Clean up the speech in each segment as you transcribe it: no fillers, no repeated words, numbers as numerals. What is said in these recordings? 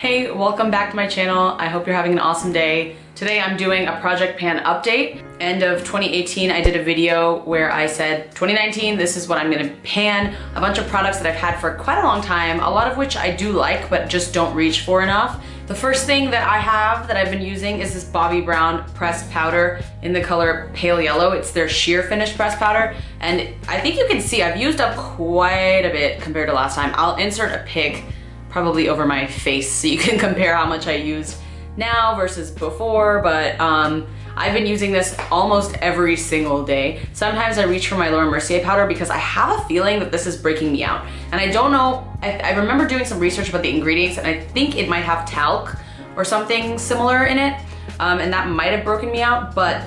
Hey, welcome back to my channel. I hope you're having an awesome day. Today I'm doing a project pan update. End of 2018, I did a video where I said 2019, this is what I'm gonna pan. A bunch of products that I've had for quite a long time, a lot of which I do like, but just don't reach for enough. The first thing that I have that I've been using is this Bobbi Brown pressed powder in the color Pale Yellow. It's their sheer finish pressed powder. And I think you can see I've used up quite a bit compared to last time. I'll insert a pic probably over my face so you can compare how much I used now versus before, but I've been using this almost every single day. Sometimes I reach for my Laura Mercier powder because I have a feeling that this is breaking me out. And I don't know, I remember doing some research about the ingredients and I think it might have talc or something similar in it, and that might have broken me out, but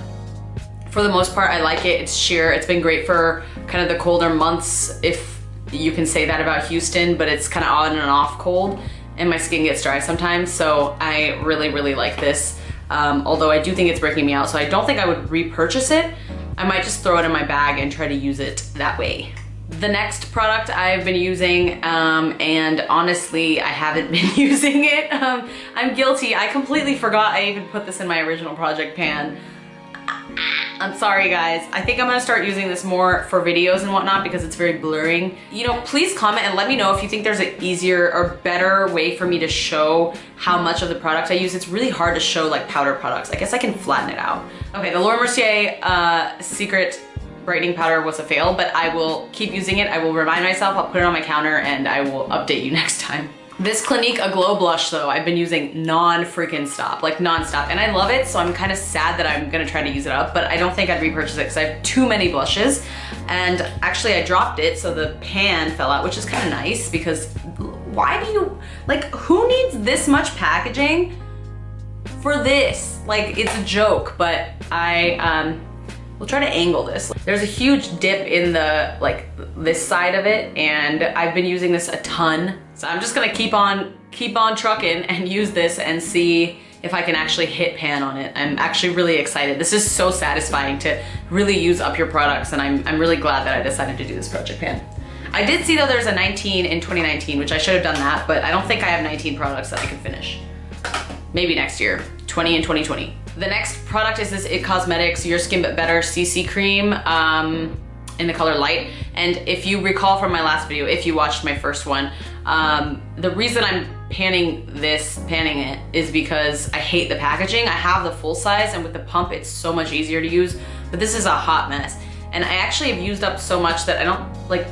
for the most part I like it. It's sheer, it's been great for kind of the colder months, if you can say that about Houston, but it's kind of on and off cold and my skin gets dry sometimes, so I really like this. Although I do think it's breaking me out, so I don't think I would repurchase it. I might just throw it in my bag and try to use it that way. The next product I've been using, and honestly I haven't been using it. I'm guilty, I completely forgot I even put this in my original project pan. I'm sorry guys. I think I'm gonna start using this more for videos and whatnot because it's very blurring. You know, please comment and let me know if you think there's an easier or better way for me to show how much of the product I use. It's really hard to show like powder products. I guess I can flatten it out. Okay, the Laura Mercier Secret Brightening Powder was a fail, but I will keep using it. I will remind myself, I'll put it on my counter and I will update you next time. This Clinique Aglow blush though, I've been using non-freaking stop, like non-stop, and I love it, so I'm kind of sad that I'm gonna try to use it up, but I don't think I'd repurchase it because I have too many blushes, and actually I dropped it so the pan fell out, which is kind of nice because why do you, like, who needs this much packaging for this? Like, it's a joke, but we'll try to angle this. There's a huge dip in the, like, this side of it, and I've been using this a ton. So I'm just gonna keep on trucking and use this and see if I can actually hit pan on it. I'm actually really excited. This is so satisfying to really use up your products, and I'm really glad that I decided to do this project pan. I did see though there's a 19 in 2019, which I should have done that, but I don't think I have 19 products that I can finish. Maybe next year, 20 in 2020. The next product is this IT Cosmetics Your Skin But Better CC Cream in the color Light. And if you recall from my last video, if you watched my first one, the reason I'm panning it is because I hate the packaging. I have the full size, and with the pump it's so much easier to use, but this is a hot mess. And I actually have used up so much that I don't, like,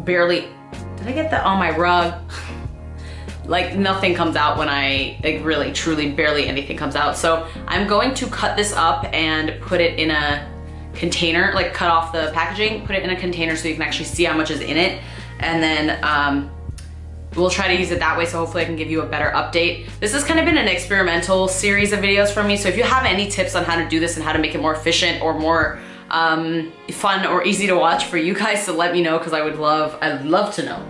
barely, did I get that on my rug? Like, nothing comes out when I, like, really, truly, barely anything comes out. So I'm going to cut this up and put it in a container, like cut off the packaging, put it in a container so you can actually see how much is in it. And then we'll try to use it that way, so hopefully I can give you a better update. This has kind of been an experimental series of videos for me, so if you have any tips on how to do this and how to make it more efficient or more fun or easy to watch for you guys, so let me know, because I'd love to know.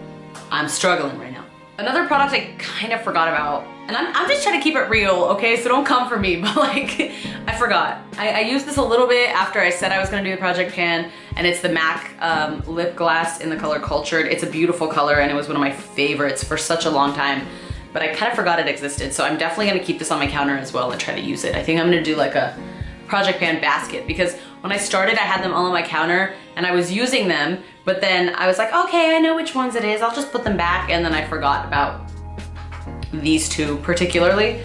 I'm struggling right now. Another product I kind of forgot about, and I'm just trying to keep it real, okay? So don't come for me, but like, I forgot. I used this a little bit after I said I was gonna do the project pan, and it's the MAC Lipglass in the color Cultured. It's a beautiful color, and it was one of my favorites for such a long time, but I kind of forgot it existed, so I'm definitely gonna keep this on my counter as well and try to use it. I think I'm gonna do like a project pan basket, because when I started, I had them all on my counter, and I was using them, but then I was like, okay, I know which ones it is, I'll just put them back, and then I forgot about these two particularly.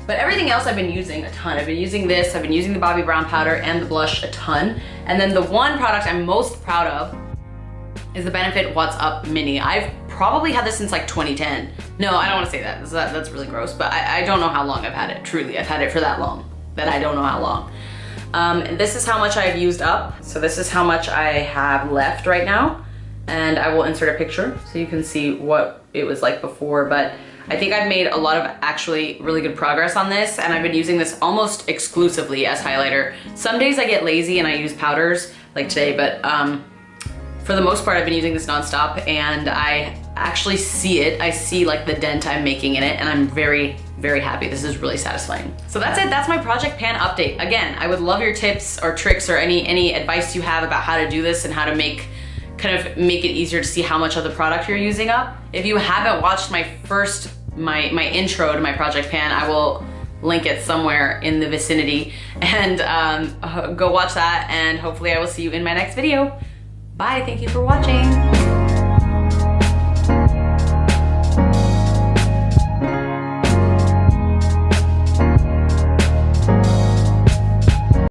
But everything else I've been using a ton. I've been using this, I've been using the Bobbi Brown powder and the blush a ton. And then the one product I'm most proud of is the Benefit What's Up Mini. I've probably had this since like 2010. No, I don't want to say that. That's really gross, but I don't know how long I've had it. Truly, I've had it for that long, that I don't know how long. And this is how much I've used up. So this is how much I have left right now. And I will insert a picture so you can see what it was like before, but I think I've made a lot of actually really good progress on this, and I've been using this almost exclusively as highlighter. Some days I get lazy and I use powders, like today, but for the most part I've been using this nonstop, and I actually see it. I see like the dent I'm making in it, and I'm very happy. This is really satisfying. So that's it, that's my project pan update. Again, I would love your tips or tricks or any advice you have about how to do this and how to make it easier to see how much of the product you're using up. If you haven't watched my first my intro to my project pan. I will link it somewhere in the vicinity, and go watch that, and hopefully I will see you in my next video. Bye, thank you for watching.